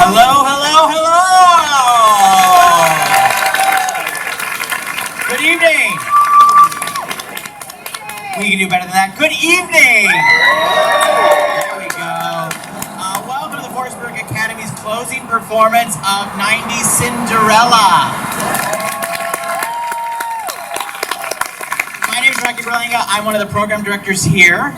Hello, hello, hello! Good evening! We can do better than that. Good evening! There we go. Welcome to the Forestburgh Academy's closing performance of 90s Cinderella. My name is Rocky Berlinga. I'm one of the program directors here.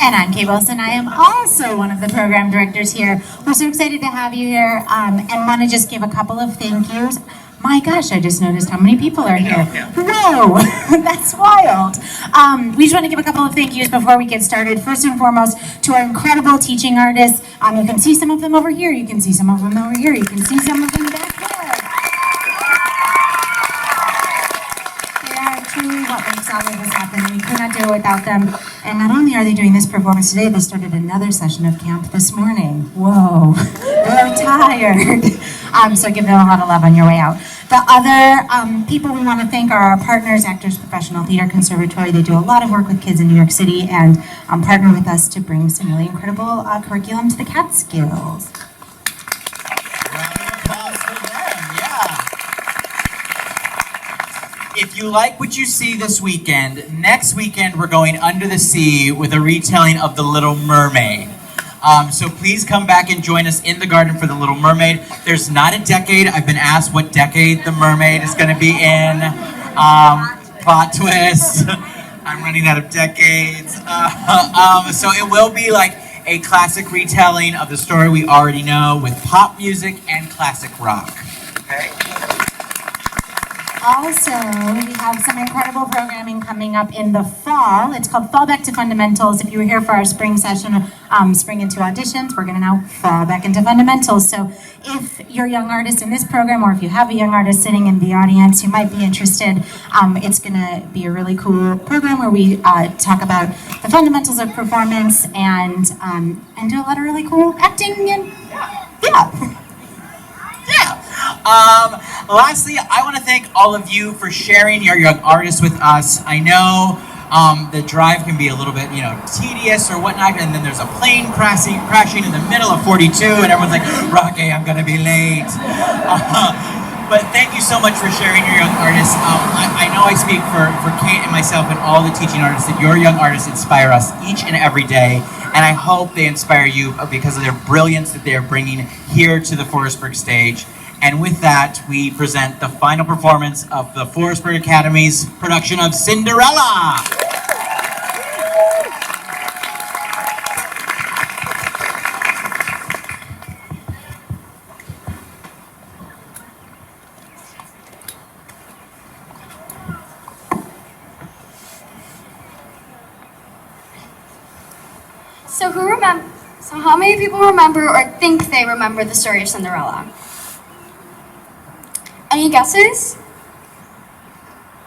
And I'm Kay Wilson. I am also one of the program directors here. We're so excited to have you here and want to just give a couple of thank yous. My gosh, I just noticed how many people are here. Whoa, that's wild. We just want to give a couple of thank yous before we get started. First and foremost, to our incredible teaching artists. You can see some of them over here. You can see some of them over here. You can see some of them back there. They are truly what makes all of this happen. We could not do it without them. And not only are they doing this performance today, they started another session of camp this morning. Whoa, they're tired. So give them a lot of love on your way out. The other people we want to thank are our partners, Actors Professional Theater Conservatory. They do a lot of work with kids in New York City and partner with us to bring some really incredible curriculum to the Catskills. If you like what you see this weekend, next weekend we're going under the sea with a retelling of The Little Mermaid. So please come back and join us in the garden for The Little Mermaid. There's not a decade. I've been asked what decade The Mermaid is going to be in. Plot twist. I'm running out of decades. So it will be like a classic retelling of the story we already know with pop music and classic rock. Okay? Also, we have some incredible programming coming up in the fall. It's called Fall Back to Fundamentals. If you were here for our spring session, spring into auditions, we're going to now fall back into fundamentals. So if you're a young artist in this program, or if you have a young artist sitting in the audience who might be interested, it's going to be a really cool program where we talk about the fundamentals of performance and do a lot of really cool acting and yeah. Lastly, I want to thank all of you for sharing your young artists with us. I know the drive can be a little bit, tedious or whatnot, and then there's a plane crashing in the middle of 42, and everyone's like, Rocky, I'm going to be late. But thank you so much for sharing your young artists. I know I speak for Kate and myself and all the teaching artists that your young artists inspire us each and every day, and I hope they inspire you because of their brilliance that they are bringing here to the Forestburgh stage. And with that, we present the final performance of the Forestburgh Academy's production of Cinderella. So how many people remember or think they remember the story of Cinderella? Any guesses?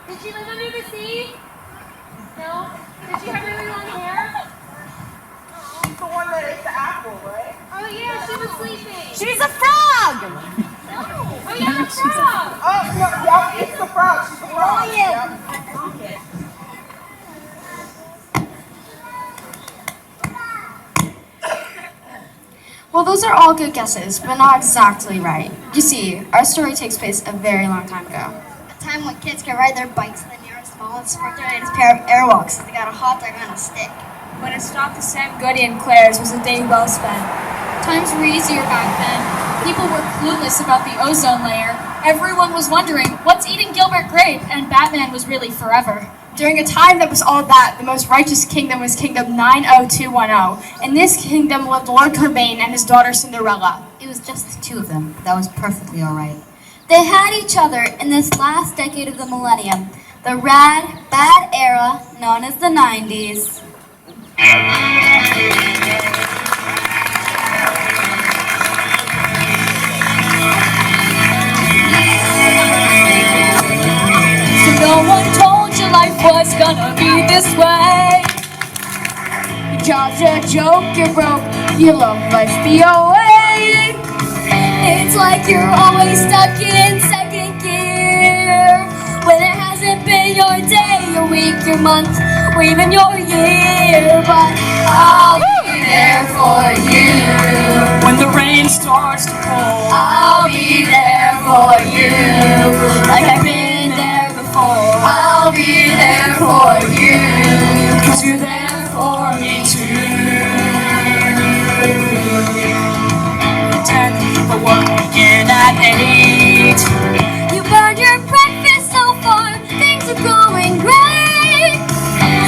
Did she live under the sea? No? Did she have really long hair? She's the one that ate the apple, right? Oh yeah, she was sleeping. She's a frog! No! Oh yeah, the frog! Oh, no, yeah, it's the frog. She's the frog. Yeah. Well, those are all good guesses, but not exactly right. You see, our story takes place a very long time ago. A time when kids could ride their bikes to the nearest mall and sport their latest pair of airwalks if they got a hot dog on a stick. When a stop to Sam Goody and Claire's was a day well spent. Times were easier back then. People were clueless about the ozone layer. Everyone was wondering, what's eating Gilbert Grape? And Batman was really forever. During a time that was all that, the most righteous kingdom was Kingdom 90210. In this kingdom lived Lord Cobain and his daughter Cinderella. It was just the two of them. That was perfectly all right. They had each other in this last decade of the millennium, the rad, bad era known as the 90s. So no one told you life was gonna be this way. Your job's a joke, you're broke, you love life BOA. It's like you're always stuck in second gear, when it hasn't been your day, your week, your month, or even your year. But I'll be there for you when the rain rain starts to pour, I'll be there for you. Like I've been there before, I'll be there for you. 'Cause you're there for me too. 10 for work begin at 8. You burned your breakfast so far, things are going great.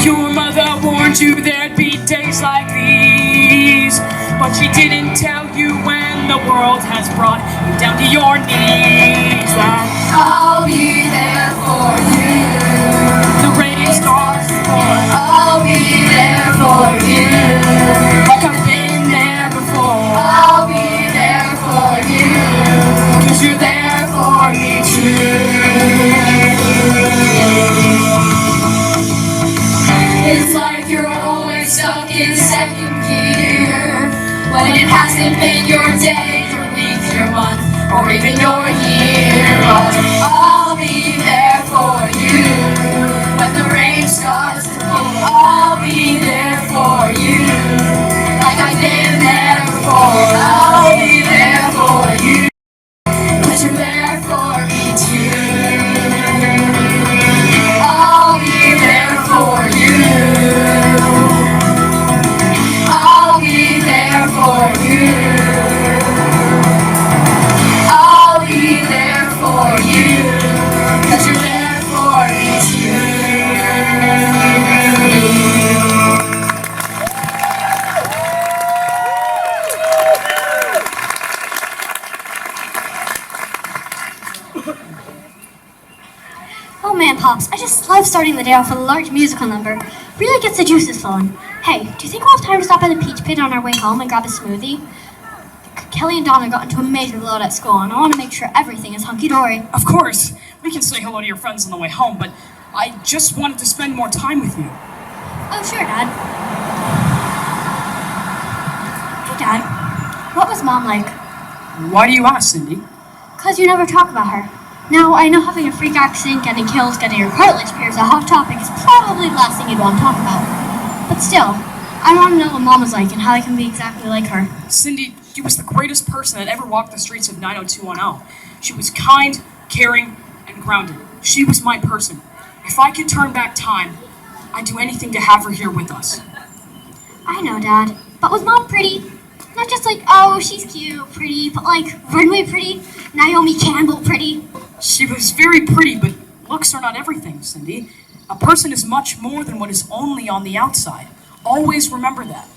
Your mother warned you there'd be days like these, but she didn't tell you when the world has brought you down to your knees that I'll be there for you. The rain starts to pour, I'll be there for you. Like I've been there before, I'll be there for you. 'Cause you're there for me too. It's like you're always stuck in second gear, when it hasn't been your day, your week, your month, or even your year. But I'll be there for you. When the rain starts to pour, I'll be there for you. Like I've been there before, I'll be there for you. 'Cause you're there for me too. I'll be there for you. I'll be there for you. I'll be there for you. 'Cause you're there for me too. Oh man, Pops, I just love starting the day off with a large musical number. Really gets the juices flowing. Hey, do you think we'll have time to stop by the Peach Pit on our way home and grab a smoothie? Kelly and Donna got into a major load at school, and I want to make sure everything is hunky-dory. Of course, we can say hello to your friends on the way home, but I just wanted to spend more time with you. Oh, sure, Dad. Hey, Dad. What was Mom like? Why do you ask, Cindy? 'Cause you never talk about her. Now, I know having a freak accident, getting killed, getting your cartilage pierced, a hot topic is probably the last thing you'd want to talk about. But still, I want to know what Mom was like and how I can be exactly like her. Cindy, she was the greatest person that ever walked the streets of 90210. She was kind, caring, and grounded. She was my person. If I could turn back time, I'd do anything to have her here with us. I know, Dad. But was Mom pretty? Not just like, oh, she's cute, pretty, but like Runway pretty, Naomi Campbell pretty. She was very pretty, but looks are not everything, Cindy. A person is much more than what is only on the outside. Always remember that.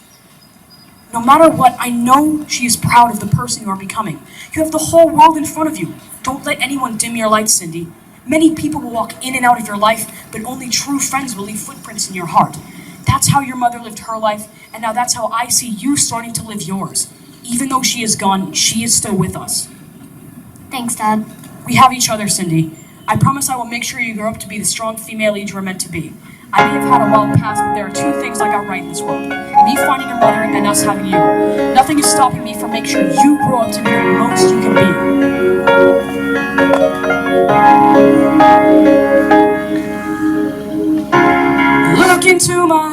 No matter what, I know she is proud of the person you are becoming. You have the whole world in front of you. Don't let anyone dim your light, Cindy. Many people will walk in and out of your life, but only true friends will leave footprints in your heart. That's how your mother lived her life, and now that's how I see you starting to live yours. Even though she is gone, she is still with us. Thanks, Dad. We have each other, Cindy. I promise I will make sure you grow up to be the strong female lead you are meant to be. I may have had a wild past, but there are two things I got right in this world. Me finding your mother and us having you. Nothing is stopping me from making sure you grow up to be the most you can be. Look into my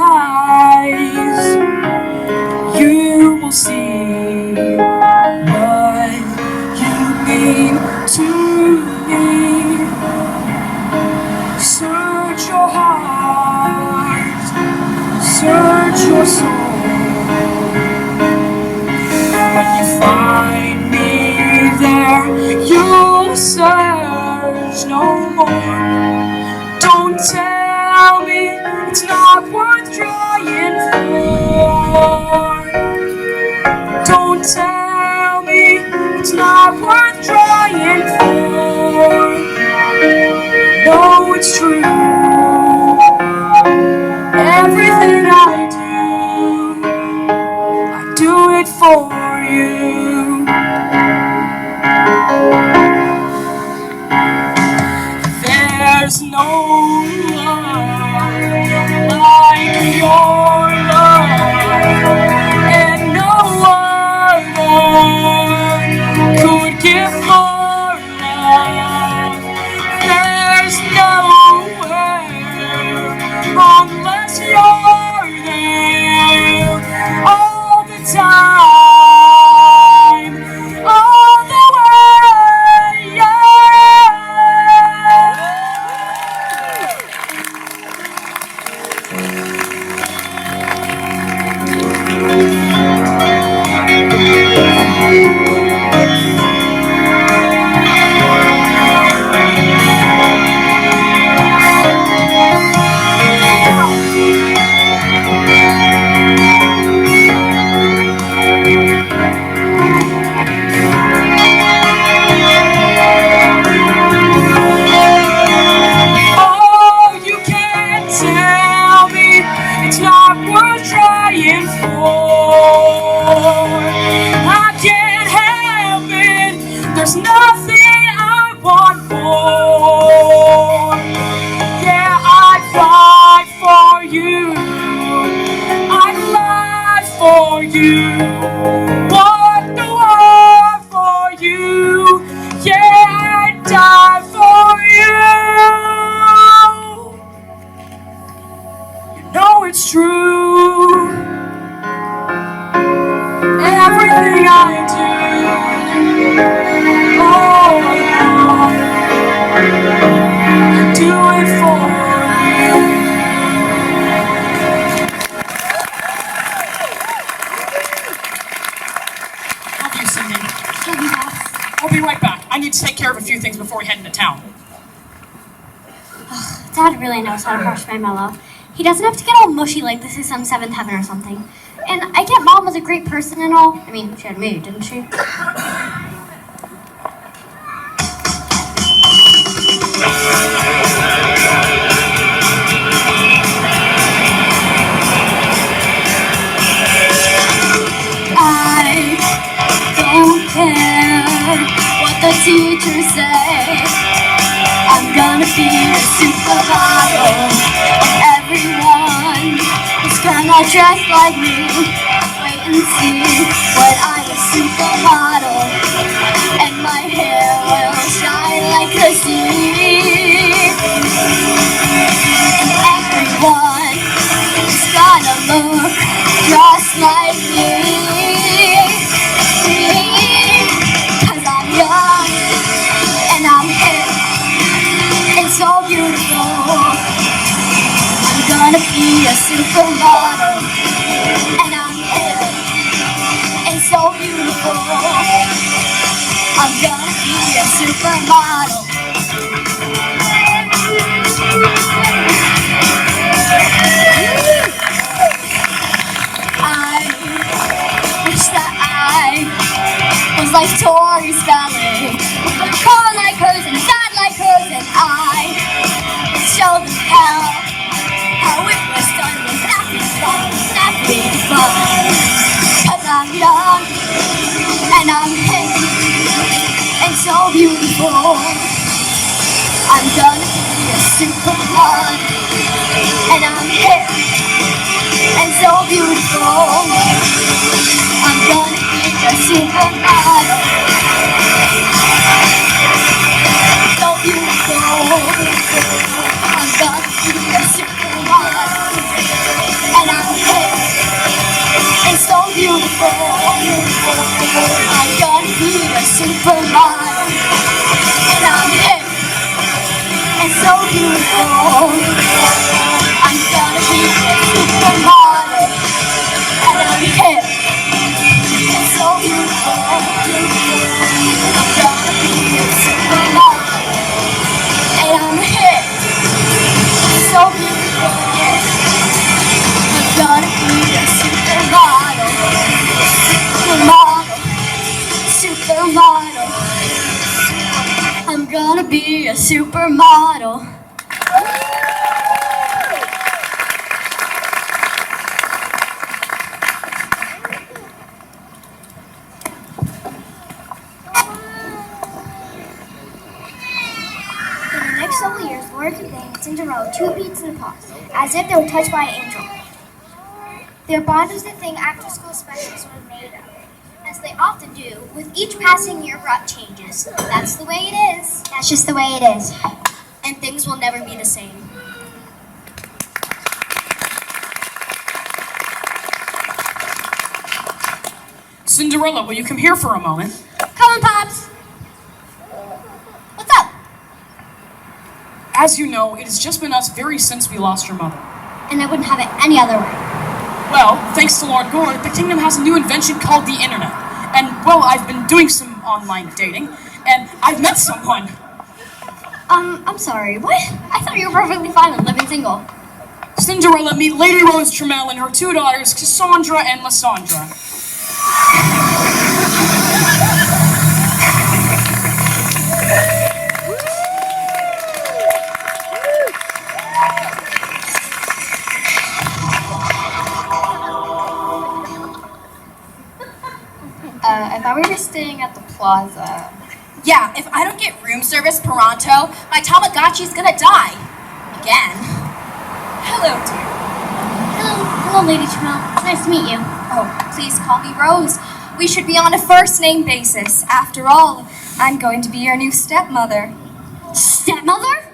eyes, you will see what you mean to me. Search your heart, search your soul. When you find me there, you'll search no more. Don't tell me it's not worth trying for. Don't tell me it's not worth trying for. No, it's true. Everything I do it for you. There's no love like your love, and no other could give more love. There's nowhere unless you're there all the time. everything I do. Oh, I do it for you. Love you, Cindy. I'll be right back. I need to take care of a few things before we head into town. Dad really knows how to crush my mellow. He doesn't have to get all mushy like this is some seventh heaven or something. And I get Mom was a great person and all. I mean, she had me, didn't she? I don't care what the teachers say. I'm gonna be a supermodel. Everyone is gonna dress like me. Wait and see when I'm a supermodel. And my hair will shine like the sea. And everyone is gonna look just like me. 'Cause I'm young and I'm hip and so beautiful. I'm gonna be a supermodel, and I'm hip and so beautiful. I'm gonna be a supermodel. I wish that I was like Tori's ballet, with a car like hers and a dad like hers, and I show them how it was done with nothing fun. 'Cause I'm young and I'm hip and so beautiful. I'm gonna be a supermodel, and I'm hip and so beautiful. I'm gonna be a supermodel, so beautiful. I'm gonna be a supermodel, and I'm hip and so beautiful. I'm gonna be a supermodel, and I'm hip and so beautiful. I'm gonna be a supermodel, and I'm hip and so beautiful. I'm gonna be a supermodel, and I'm hip and so beautiful. I'm gonna be a supermodel, supermodel. I'm gonna be a supermodel. In the next several years, Laura Cobain and Cinderella, two beats in a pot, as if they were touched by an angel. Their bond was the thing after-school specials were made of, as they often do. With each passing year brought changes. That's the way it is. That's just the way it is. And things will never be the same. Cinderella, will you come here for a moment? Come on, Pops. What's up? As you know, it has just been us very since we lost your mother. And I wouldn't have it any other way. Well, thanks to Lord Gore, the kingdom has a new invention called the internet. And, well, I've been doing some online dating, and I've met someone. I'm sorry, what? I thought you were perfectly fine with living single. Cinderella, meet Lady Rose Trammell and her two daughters, Cassandra and Lysandra. I thought we were staying at the plaza. Yeah, if I don't get room service pronto, my Tamagotchi's gonna die. Again. Hello, dear. Hello, Lady Trammell. Nice to meet you. Oh, please call me Rose. We should be on a first-name basis. After all, I'm going to be your new stepmother. Stepmother?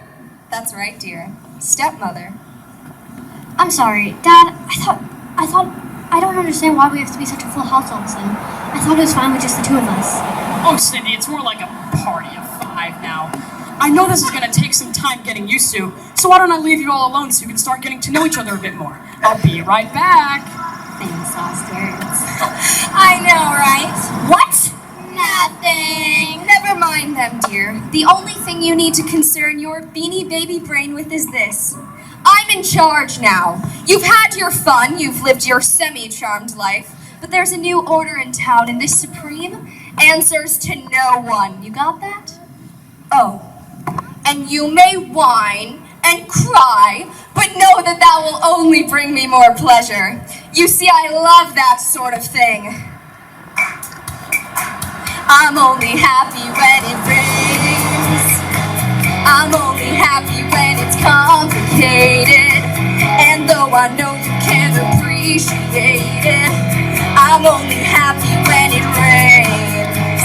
That's right, dear. Stepmother. I'm sorry, Dad. I thought I don't understand why we have to be such a full house all of a sudden. I thought it was fine with just the two of us. Oh, Cindy, it's more like a party of 5 now. I know this is gonna take some time getting used to, so why don't I leave you all alone so you can start getting to know each other a bit more? I'll be right back. Thanks, Austin. I know, right? What? Nothing. Never mind them, dear. The only thing you need to concern your beanie baby brain with is this. I'm in charge now. You've had your fun, you've lived your semi-charmed life, but there's a new order in town, and this supreme answers to no one. You got that? Oh. And you may whine and cry, but know that that will only bring me more pleasure. You see, I love that sort of thing. I'm only happy when it rains. I'm only happy when it's complicated. And though I know you can't appreciate it, I'm only happy when it rains.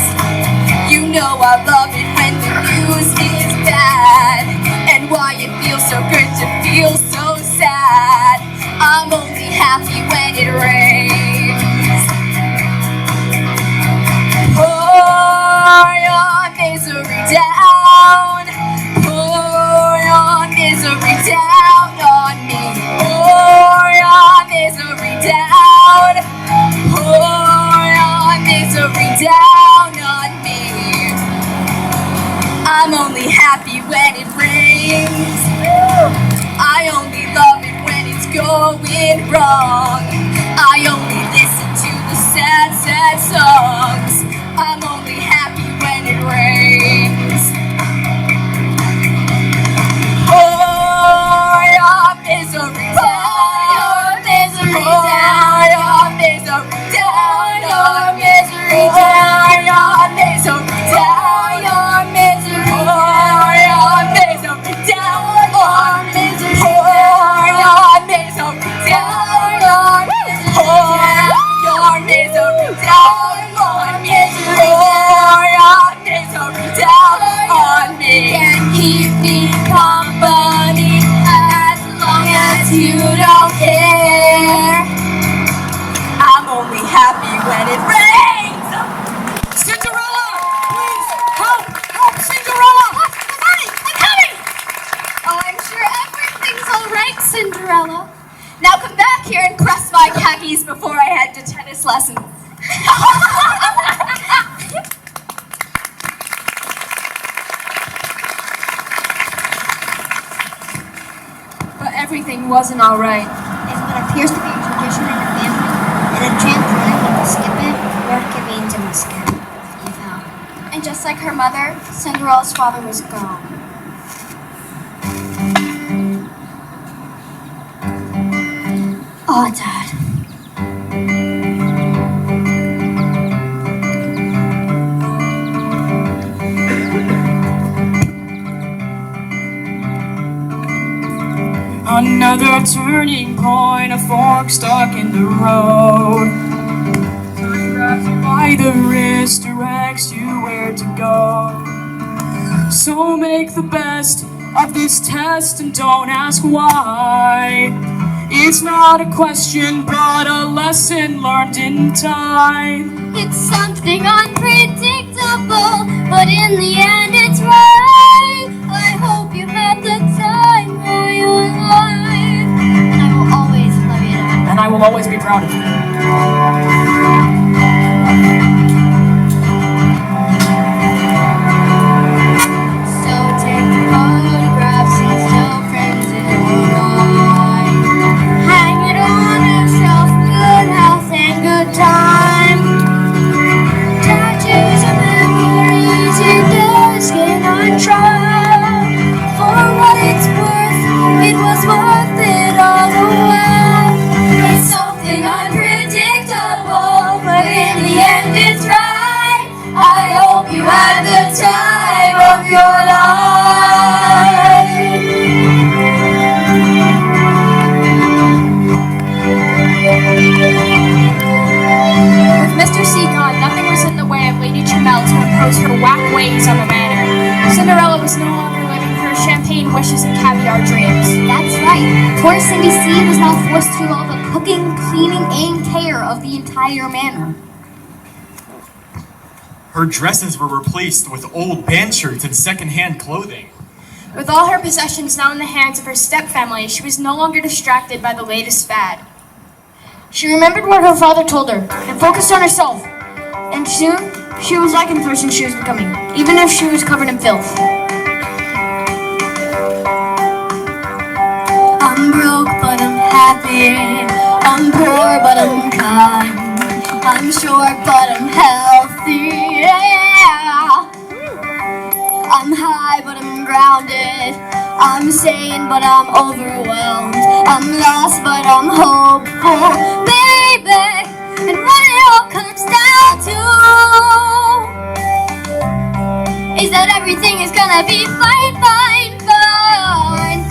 You know I love it when the news is bad, and why it feels so good to feel so sad. I'm only happy when it rains. Pour your misery down. Pour your misery down on me. Pour your misery down. Pour your misery down on me. I'm only happy when it rains. I only love it when it's going wrong. I only listen to the sad, sad songs. I'm only happy when it rains. Pour your misery down. Pour your misery down. Your misery down. Your misery down. Your misery. Pour your misery down. Your misery. Pour your misery down. Your misery. Pour your misery down. Your misery. Pour your misery down on me. Can keep me company as long as you don't care. I'm only happy when it rains. Cinderella! Please, help! Help, Cinderella! What? I'm coming! Oh, I'm sure everything's all right, Cinderella. Now come back here and press my khakis before I head to tennis lessons. But everything wasn't all right. Is what appears to be a tradition in the family that a trampoline will skip it or it means a skip. You know. And just like her mother, Cinderella's father was gone. Oh, Dad. Another turning point, a fork stuck in the road. Time grabs you by the wrist, directs you where to go. So make the best of this test and don't ask why. It's not a question, but a lesson learned in time. It's something unpredictable, but in the end it's right. I hope you had the time of your life. And I will always love you, Dad. And I will always be proud of you. So take photographs and still friends in mind. Hang it on a shelf, good health and good time. Tattoos and memories in the skin on trial. For what it's worth, it was worth it all the while. It's something unpredictable, but in the end it's right. I hope you had the time of your life. With Mr. C gone, nothing was in the way of Lady Tremel to impose her whack ways on the manor. Cinderella was no longer living her champagne wishes and caviar dreams. That's right. Poor Cindy C was now forced to do all the cooking, cleaning, and care of the entire manor. Her dresses were replaced with old band shirts and second-hand clothing. With all her possessions now in the hands of her stepfamily, she was no longer distracted by the latest fad. She remembered what her father told her and focused on herself. And soon, she was like the person she was becoming, even if she was covered in filth. I'm broke, but I'm happy. I'm poor, but I'm kind. I'm short, but I'm healthy. Yeah. I'm high, but I'm grounded. I'm sane, but I'm overwhelmed. I'm lost, but I'm hopeful, baby. And what it all comes down to is that everything is gonna be fine, fine, fine.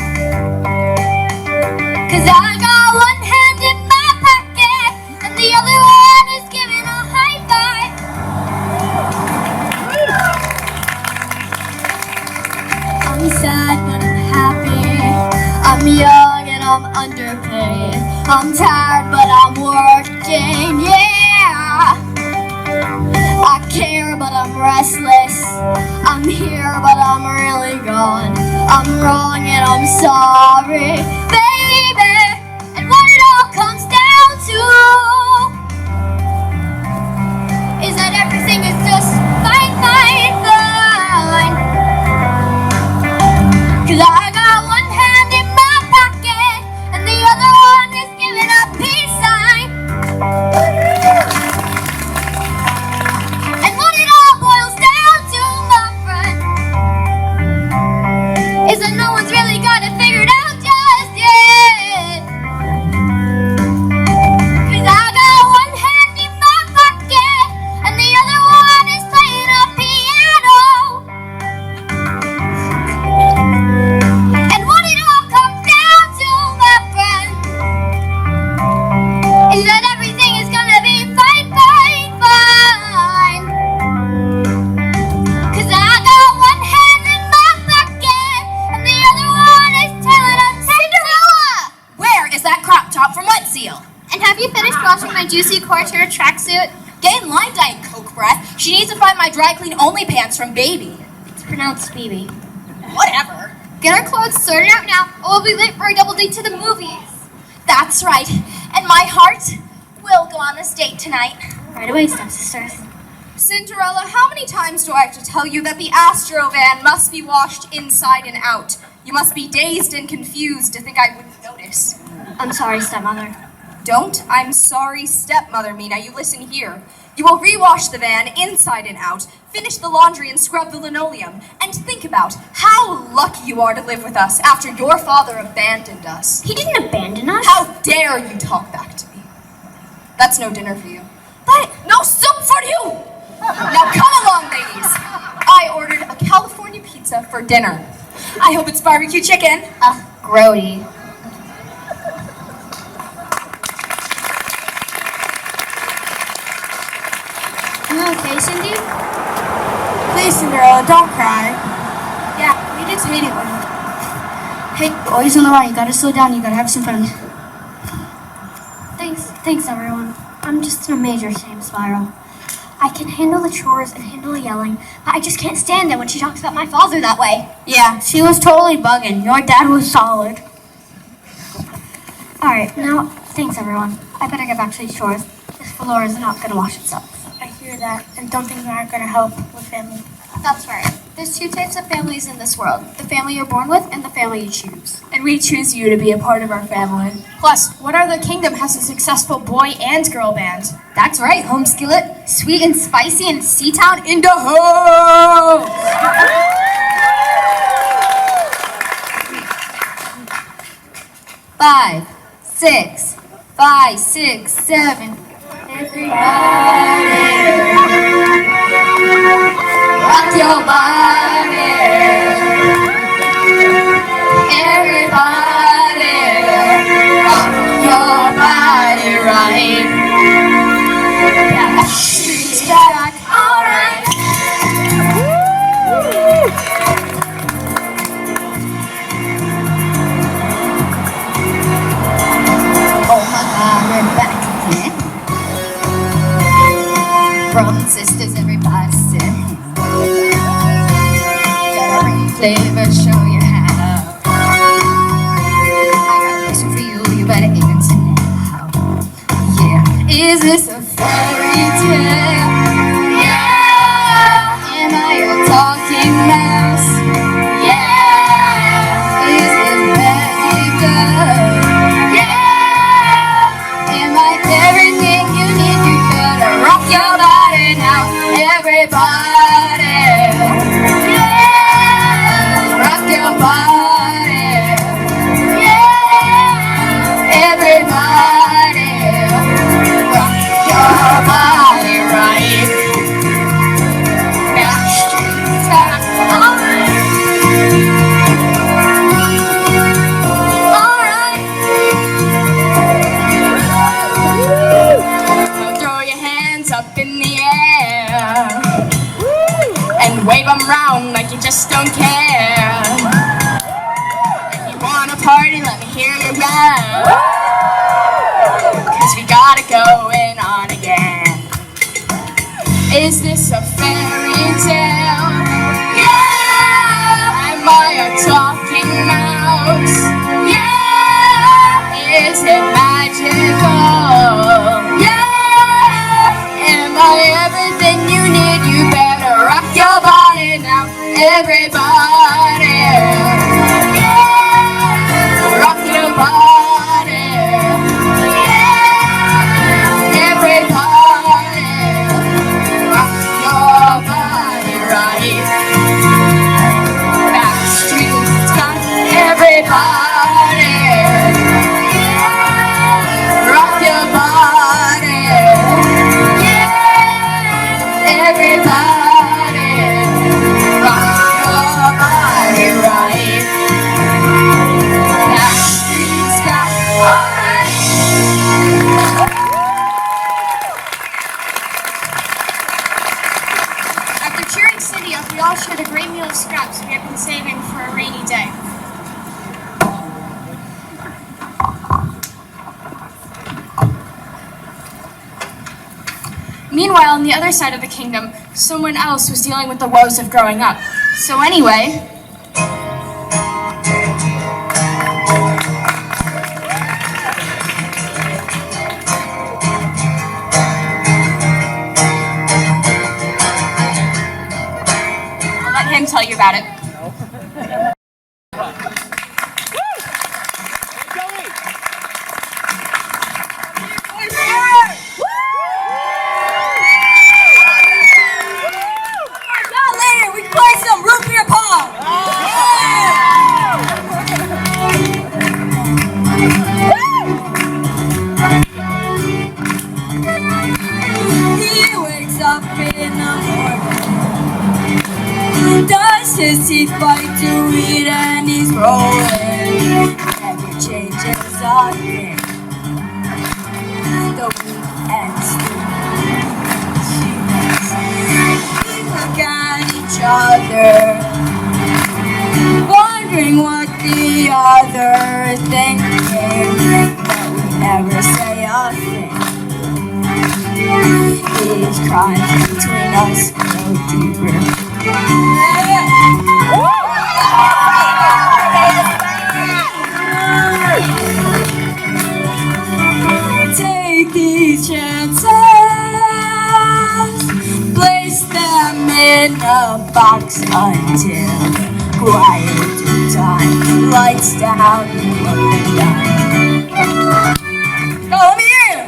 'Cause I got one hand in my pocket and the other one is giving a high five. I'm sad but I'm happy. I'm young and I'm underpaid. I'm tired but I'm working, yeah. I care but I'm restless. I'm here but I'm really gone. I'm wrong and I'm sorry, baby. And what it all comes down to is that everything is just fine, fine, fine. 'Cause I got one hand in my pocket and the other one is giving a peace sign. And what it all boils down to, my friend, is that no one's really got it figured out just yet. 'Cause I got one hand in my pocket and the other one is playing a piano. And what it all comes down to, my friend, is that everything is gonna be fine, fine, fine. 'Cause I got one hand in my pocket and the other one is telling us Cinderella! Where is that crop top from Wet Seal? And have you finished washing my juicy couture tracksuit? Get in line, Diet Coke breath. She needs to find my dry clean only pants from Baby. It's pronounced Phoebe. Whatever. Get our clothes sorted out now, or we'll be late for a double date to the movies. That's right. And my heart will go on this date tonight. Right away, stepsisters. Cinderella, how many times do I have to tell you that the Astro van must be washed inside and out? You must be dazed and confused to think I wouldn't notice. I'm sorry, stepmother. Don't I'm sorry, stepmother me. Now you listen here. You will rewash the van inside and out, finish the laundry and scrub the linoleum, and think about how lucky you are to live with us after your father abandoned us. He didn't abandon us. How dare you talk back to me? That's no dinner for you. But no soup for you! Now come along, ladies. I ordered a California pizza for dinner. I hope it's barbecue chicken. Grody. You okay, Cindy? Please, Cinderella, don't cry. Yeah, we just hate it when... Hey, always on the line. You gotta slow down. You gotta have some fun. Thanks everyone. I'm just in a major shame spiral. I can handle the chores and handle the yelling, but I just can't stand it when she talks about my father that way. Yeah, she was totally bugging. Your dad was solid. Alright, now, thanks everyone. I better get back to these chores. This floor is not gonna wash itself. I hear that, and don't think we aren't gonna help with family. That's right. There's two types of families in this world. The family you're born with and the family you choose. And we choose you to be a part of our family. Plus, What Other Kingdom has a successful boy and girl band. That's right, Home Skillet, Sweet and Spicy and Seatown in the house! 5, 6, 5, 6, 7. Everybody, rock your body. Everybody, rock your body right. Yeah, she's back, alright. Oh my God, we're back again. from sisters, everybody sing. Gotta bring flavor, show you how. I got a question for you, you better answer now. Yeah, is this a fairy tale? Yeah. Am I a talking mouse? Yeah. Is this magical? Yeah. Am I everything you need? You better rock your body now, everybody. Yeah. Rock your body. Yeah. Everybody. Rock your body right. Backstreet's got alright. Throw your hands up in the air and wave them round like you just don't care. If you wanna party, let me hear you yell. 'Cause we gotta going on again. Is this a fairy tale? Yeah! Am I a talking mouse? Yeah! Is it magical? Yeah! Am I everything you need? You better rock your body now, everybody. Yeah! Rock your body. Yeah! Everybody. Rock your body right. Backstreet's got everybody. Rock your body. Yeah. Everybody. Rock your body right. Backstreet's got alright. After cheering City up, we all shared a great meal of scraps we had been saving for a rainy day. Meanwhile, on the other side of the kingdom, someone else was dealing with the woes of growing up. So anyway, I'll let him tell you about it. Later, we can play some root beer pong. He wakes up in the morning, does his teeth bite to eat, and he's rolling. Never changes a thing. The weekend's we look at each other, wondering what the other is thinking, but we never say a thing. These crimes between us go deeper. Take these chances, place them in a box until quiet time, lights down, looking down. Go, let me hear you.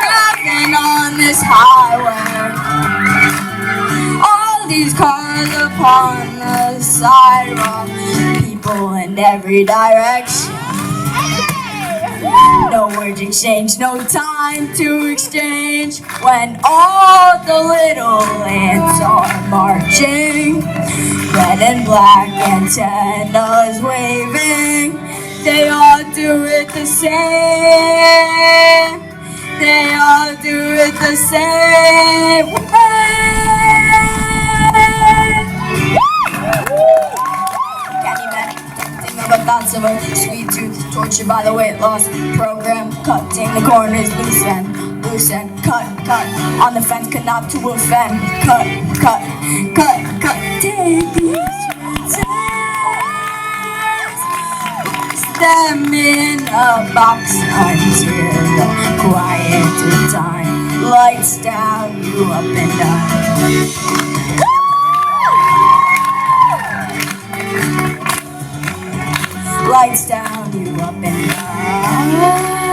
Driving on this highway, all these cars upon the sidewalk, people in every direction. No words exchanged, no time to exchange. When all the little ants are marching, red and black antennas waving, they all do it the same. They all do it the same way. The thoughts of a sweet tooth, tortured by the weight loss program, cutting the corners loose and loose end. Cut, cut, on the fence, cut not to offend. Cut, cut, cut, cut. Take these chances. Them in a box until the quiet time. Lights down, you up and down. Lights down, you up and down.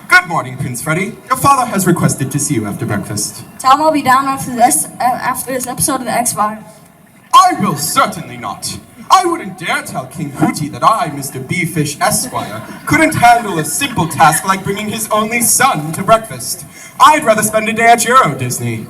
Good morning, Prince Freddie. Your father has requested to see you after breakfast. Tell him I'll be down after this episode of the X-Files. I will certainly not. I wouldn't dare tell King Hooty that I, Mr. B-Fish Esquire, couldn't handle a simple task like bringing his only son to breakfast. I'd rather spend a day at Euro Disney.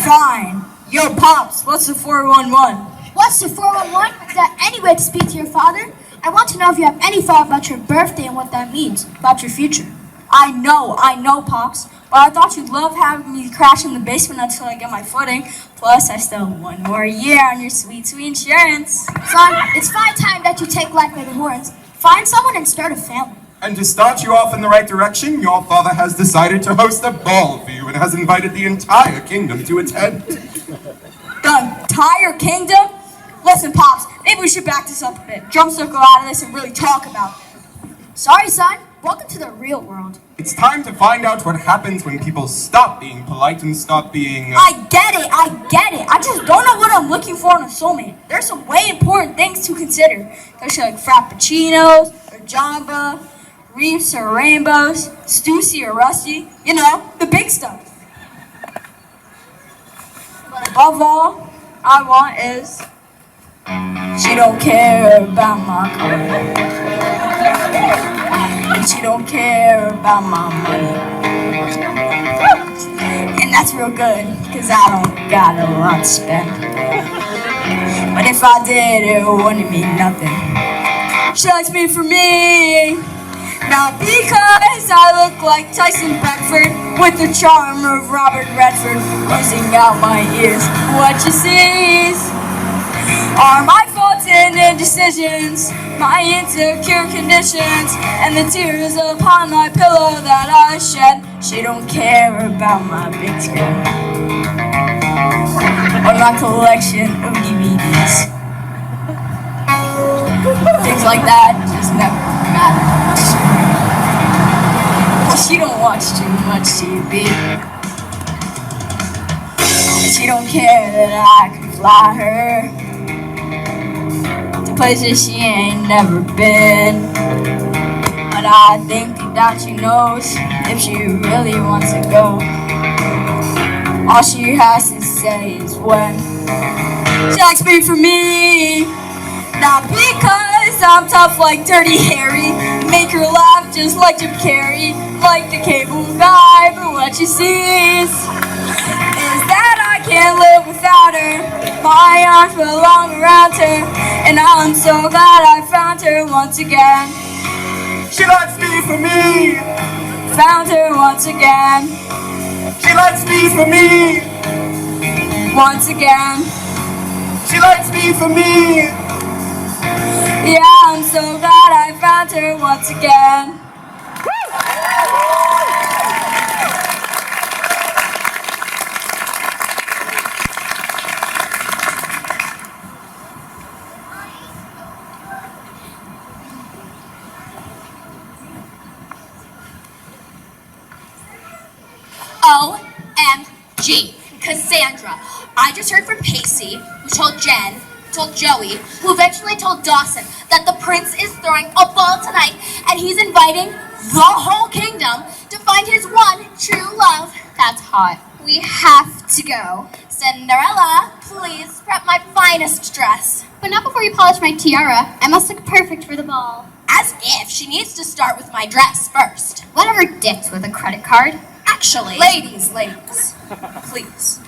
Fine. Yo, Pops, what's the 411? What's the 411? Is that any way to speak to your father? I want to know if you have any thought about your birthday and what that means about your future. I know, Pops. But I thought you'd love having me crash in the basement until I get my footing. Plus, I still have one more year on your sweet, sweet insurance. Son, it's finally time that you take life by the horns. Find someone and start a family. And to start you off in the right direction, your father has decided to host a ball for you and has invited the entire kingdom to attend. The entire kingdom? Listen, Pops, maybe we should back this up a bit. Jump circle out of this and really talk about it. Sorry, son. Welcome to the real world. It's time to find out what happens when people stop being polite and stop being... I get it. I just don't know what I'm looking for in a soulmate. There's some way important things to consider. There's like frappuccinos, or jamba, reefs or rainbows, Stussy or Rusty. You know, the big stuff. But above all, I want is... she don't care about my career. And she don't care about my money. And that's real good, cause I don't got a lot to spend. But if I did, it wouldn't mean nothing. She likes me for me, not because I look like Tyson Beckford with the charm of Robert Redford, losing out my ears. What she sees are my faults and indecisions, my insecure conditions, and the tears upon my pillow that I shed. She don't care about my big screen or my collection of DVDs. Things like that just never matter. Well, she don't watch too much TV. And she don't care that I can fly her places she ain't never been. But I think that she knows if she really wants to go. All she has to say is when. She likes me for me, not because I'm tough like Dirty Harry. Make her laugh just like Jim Carrey, like the cable guy. But what she sees is that I can't live without her. My arms belong around her, and I'm so glad I found her once again. She likes me for me. Found her once again. She likes me for me. Once again. She likes me for me. Yeah, I'm so glad I found her once again. OMG, Cassandra. I just heard from Pacey, who told Jen, told Joey, who eventually told Dawson that the prince is throwing a ball tonight and he's inviting the whole kingdom to find his one true love. That's hot. We have to go. Cinderella, please prep my finest dress. But not before you polish my tiara. I must look perfect for the ball. As if she needs to start with my dress first. Whatever dicks with a credit card. Actually, ladies, please.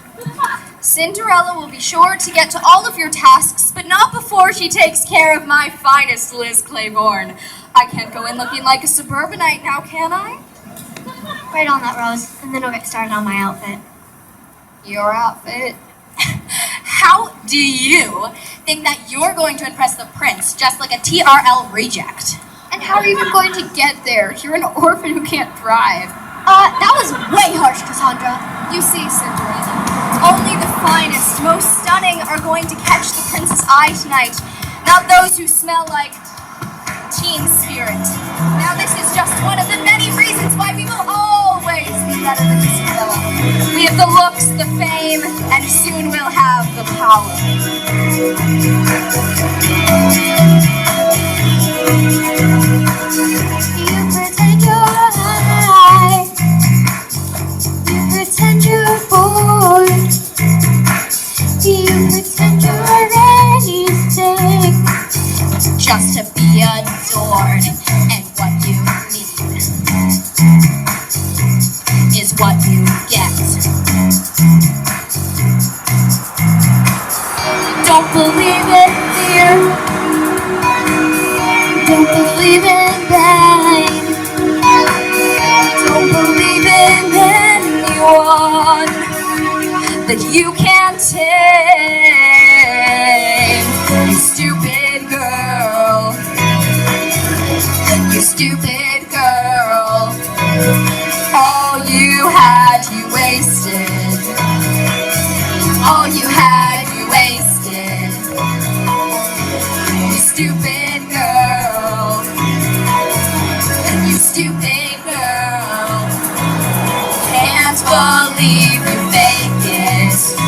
Cinderella will be sure to get to all of your tasks, but not before she takes care of my finest Liz Claiborne. I can't go in looking like a suburbanite now, can I? Right on that, Rose, and then I'll get started on my outfit. Your outfit? How do you think that you're going to impress the prince just like a TRL reject? And how are you even going to get there? You're an orphan who can't drive. That was way harsh, Cassandra. You see, Cinderella, only the finest, most stunning are going to catch the prince's eye tonight, not those who smell like teen spirit. Now this is just one of the many reasons why we will always be better than Cinderella. We have the looks, the fame, and soon we'll have the power. You pretend you're high. You pretend you're bored. You pretend you're anything Just to be adored, and what you need is what you get. Don't believe in fear. Don't believe in pain. Don't believe in anyone That you can't tame. You stupid girl. You stupid girl. All you had, you wasted. All you had, you wasted. You stupid girl. You stupid girl. Can't believe you fake it.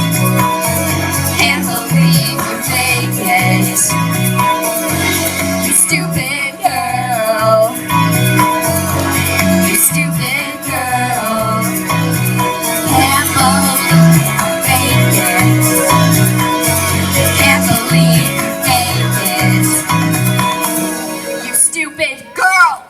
Can't believe you fake it. You stupid girl. You stupid girl. Can't believe you fake it. Can't believe you fake it. You stupid girl.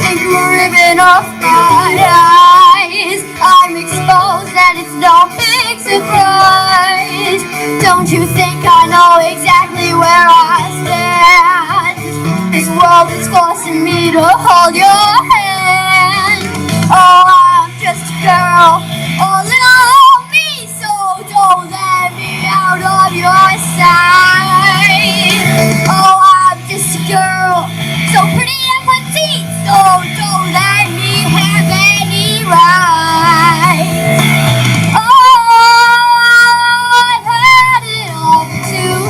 think we're ripping off my eyes. I'm exposed and it's no big surprise. Don't you think I know exactly where I stand? This world is forcing me to hold your hand. Oh, I'm just a girl, all in all me, so don't let me out of your sight. Oh, I'm just a girl, so pretty and petite, so don't let me have any rights. Oh, I've had it all too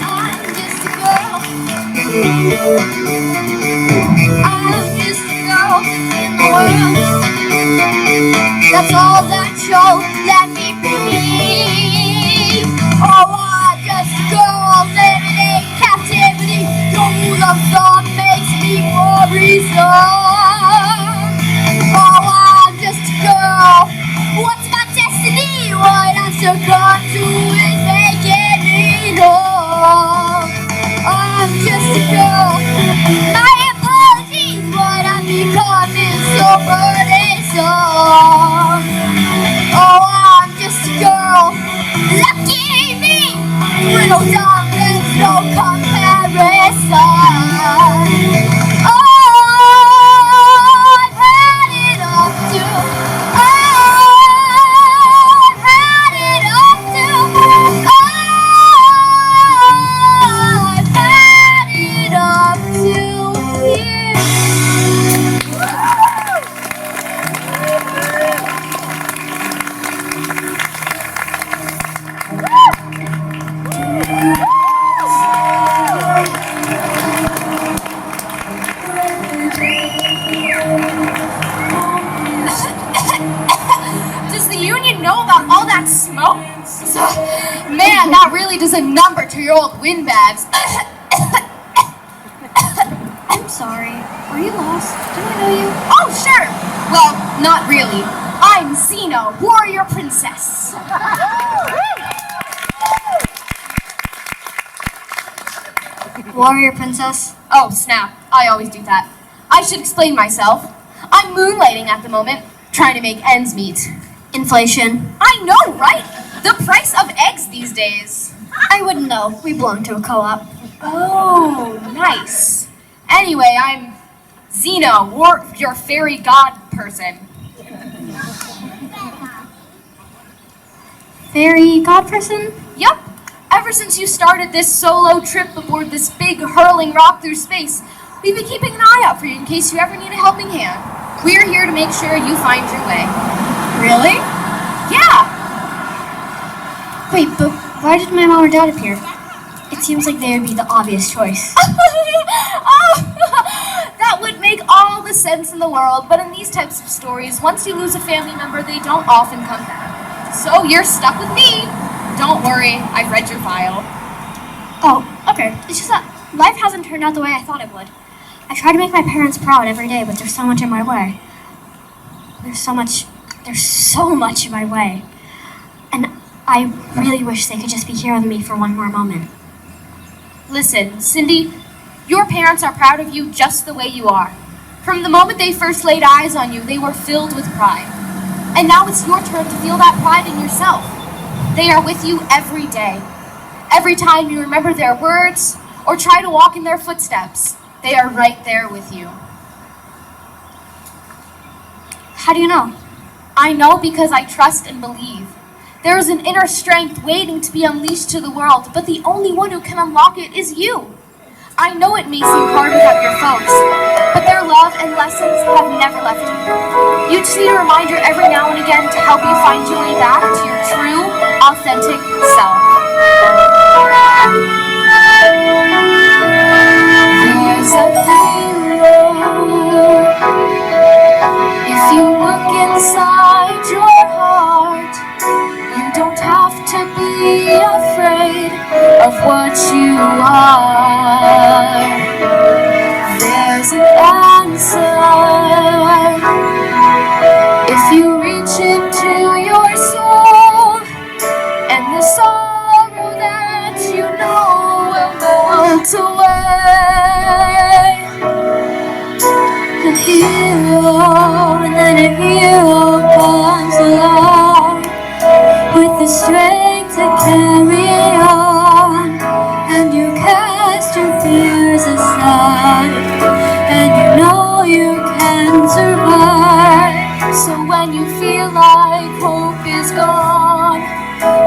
I'm just a girl. I'm just a girl in the world. That's all that show, let me be. Oh, I'm just a girl living in captivity. Your rule of thumb makes me worrisome. Oh, I'm just a girl. What's my destiny? What I've succumbed to is making me numb. I'm just a girl. My apologies, but I'm becoming so burdensome. Oh, I'm just a girl. Lucky me. Little darkness, no comparison. Oh, I've had it up to. I've had it up to. I've had it up to here. Does the union know about all that smoke? Man, that really does a number to your old windbags. I'm sorry. Are you lost? Do I know you? Oh, sure. Well, not really. I I'm Xena, warrior princess. Warrior princess? Oh, snap. I always do that. I should explain myself. I'm moonlighting at the moment, trying to make ends meet. Inflation. I know, right? The price of eggs these days. I wouldn't know. We belong to a co-op. Oh, nice. Anyway, I'm Xena, your fairy god person. Fairy god person? Yup. Ever since you started this solo trip aboard this big hurling rock through space, we've been keeping an eye out for you in case you ever need a helping hand. We're here to make sure you find your way. Really? Yeah. Wait, but why did my mom or dad appear? It seems like they would be the obvious choice. That would make all the sense in the world, but in these types of stories, once you lose a family member, they don't often come back. So you're stuck with me. Don't worry, I've read your file. Oh, okay. It's just that life hasn't turned out the way I thought it would. I try to make my parents proud every day, but there's so much in my way. There's so much in my way. And I really wish they could just be here with me for one more moment. Listen, Cindy, your parents are proud of you just the way you are. From the moment they first laid eyes on you, they were filled with pride. And now it's your turn to feel that pride in yourself. They are with you every day. Every time you remember their words or try to walk in their footsteps, they are right there with you. How do you know? I know because I trust and believe. There is an inner strength waiting to be unleashed to the world, but the only one who can unlock it is you. I know it may seem hard without your folks, but their love and lessons have never left you. You just need a reminder every now and again to help you find your way back to your true, authentic self. There's a hero. If you look inside your heart, you don't have to be afraid of what you are. There's an answer. If you reach into your soul, and the sorrow that you know will melt away. A hero, and then a hero comes along with the strength to carry on, and you cast your fears aside, and you know you can survive. So when you feel like hope is gone,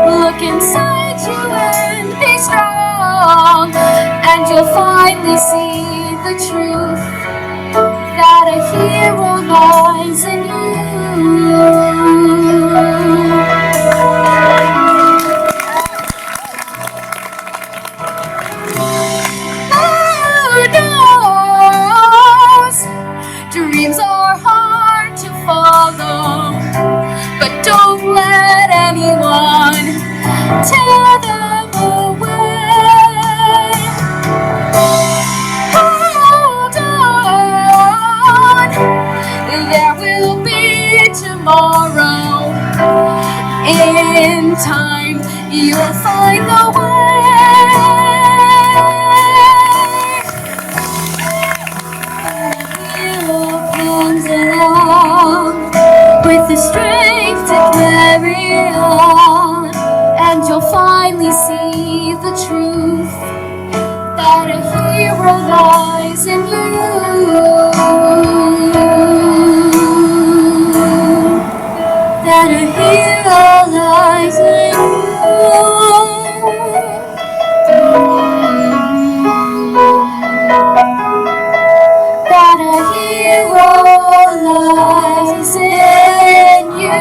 look inside you and be strong, and you'll finally see the truth, that a hero lies in you. Dreams are hard to follow, but don't let anyone tear them away. Hold on, there will be tomorrow. In time, you'll find the way. Comes along with the strength to carry on, and you'll finally see the truth, that a hero lies in you, that a hero lies in you. That a hero lies in you.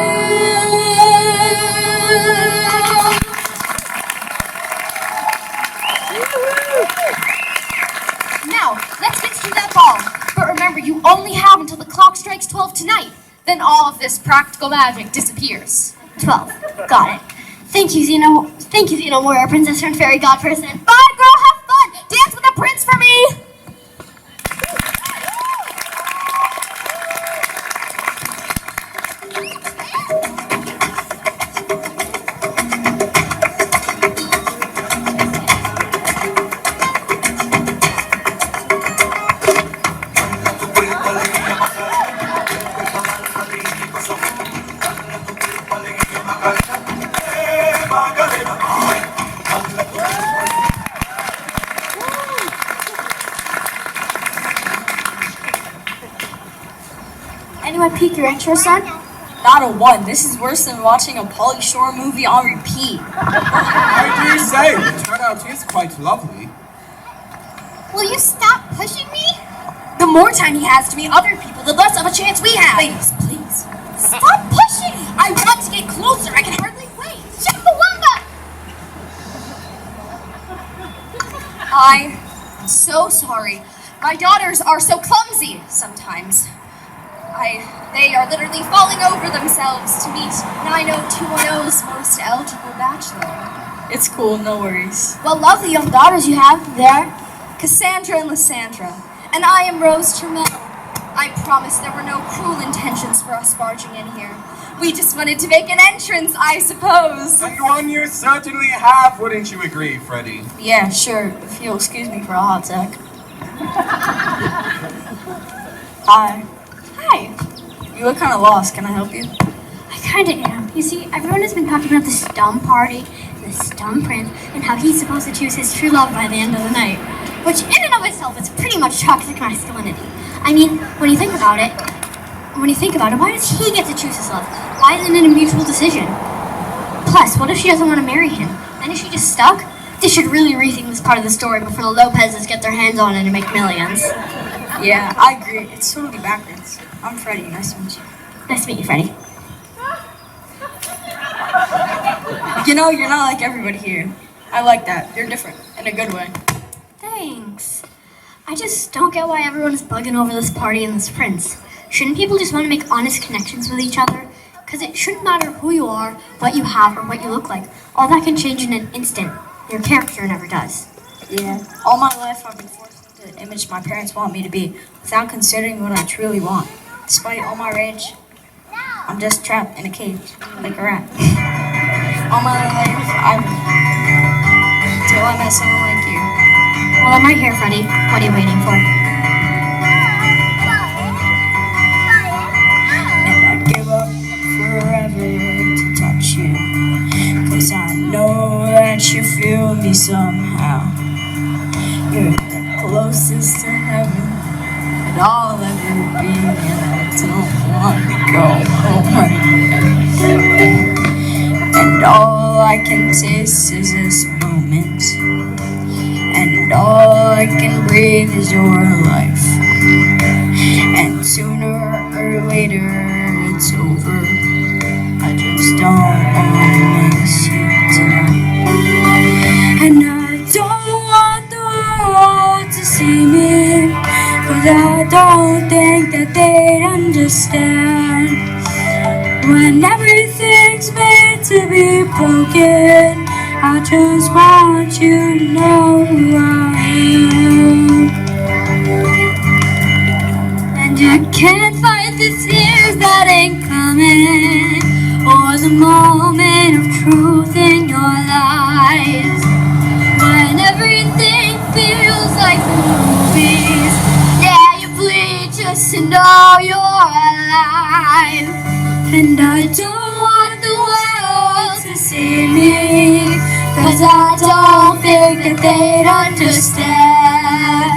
Now, let's get to that ball. But remember, you only have until the clock strikes 12 tonight. Then all of this practical magic disappears. 12. Got it. Thank you, Xena, warrior princess and fairy god person. Bye, girl, have fun. Dance with the prince for me. I pique your interest, son? Not a one. This is worse than watching a Pauly Shore movie on repeat. I dare say, the turnout is quite lovely. Will you stop pushing me? The more time he has to meet other people, the less of a chance we have. Ladies, please. Stop pushing! I want to get closer. I can hardly wait. Chumbawamba! I'm so sorry. My daughters are so clumsy sometimes. They are literally falling over themselves to meet 90210's most eligible bachelor. It's cool, no worries. What lovely young daughters you have there. Cassandra and Lysandra. And I am Rose Turmel. I promise there were no cruel intentions for us barging in here. We just wanted to make an entrance, I suppose. And one you certainly have, wouldn't you agree, Freddie? Yeah, sure, if you'll excuse me for a hot sec. Hi. Hi. You look kind of lost. Can I help you? I kinda am. You see, everyone has been talking about this dumb party, this dumb prince, and how he's supposed to choose his true love by the end of the night. Which in and of itself is pretty much toxic masculinity. I mean, when you think about it, why does he get to choose his love? Why isn't it a mutual decision? Plus, what if she doesn't want to marry him? Then is she just stuck? They should really rethink this part of the story before the Lopezes get their hands on it and make millions. Yeah, I agree. It's totally backwards. I'm Freddie. Nice to meet you. Nice to meet you, Freddie. You know, you're not like everybody here. I like that. You're different. In a good way. Thanks. I just don't get why everyone is bugging over this party and this prince. Shouldn't people just want to make honest connections with each other? Because it shouldn't matter who you are, what you have, or what you look like. All that can change in an instant. Your character never does. Yeah. All my life I've been forced into the image my parents want me to be, without considering what I truly want. Despite all my rage, I'm just trapped in a cage, like a rat. All my life, until I met someone like you. Well, I'm right here, Freddie. What are you waiting for? And I'd give up forever to touch you, 'cause I know that you feel me somehow. You're the closest to heaven that I'll ever be, and I don't want to go home. And all I can taste is this moment, and all I can breathe is your life. And sooner or later it's over. I just don't want to miss you tonight. And I don't want the world to see me, 'cause I don't think that they'd understand. When everything's made to be broken, I just want you to know who I am. And you can't fight the tears that ain't coming, or the moment of truth in your lies. When everything feels like the movies, yeah, you bleed just to know you're alive. And I don't want the world to see me, 'cause I don't think that they'd understand.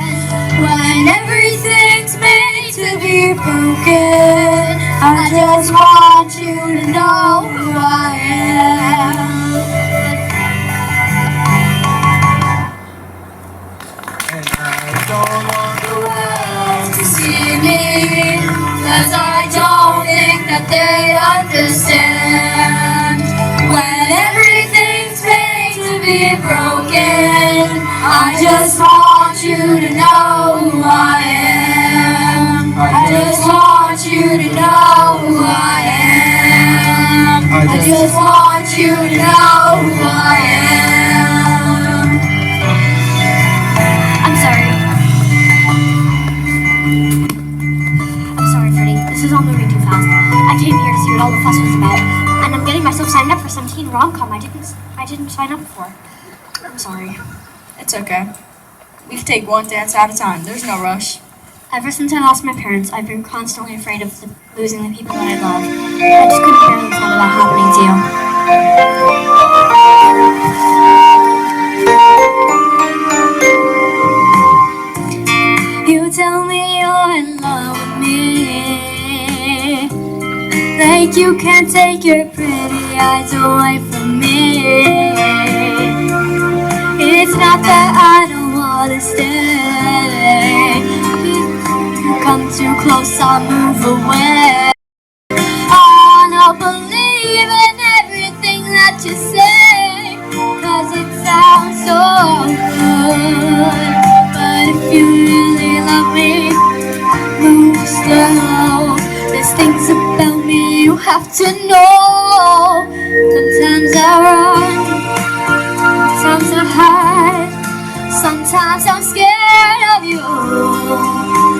When everything's made to be broken, I just want you to know who I am. And I don't want the world To see me, 'cause I don't think that they understand. When everything's made to be broken, I just want you to know who I am. I just want you to know who I am. I just want you to know who I am. I'm sorry. I'm sorry, Freddie. This is all moving too fast. I came here to see what all the fuss was about, and I'm getting myself signed up for some teen rom-com I didn't sign up for. I'm sorry. It's okay. We can take one dance at a time. There's no rush. Ever since I lost my parents, I've been constantly afraid of losing the people that I love. I just couldn't bear the thought of that happening to you. You tell me you're in love with me, like you can't take your pretty eyes away from me. It's not that I don't wanna stay. You come too close, I'll move away. I don't believe in everything that you say, 'cause it sounds so good. But if you really love me, move slow. There's things about me you have to know. Sometimes I run, sometimes I hide, sometimes I'm scared of you.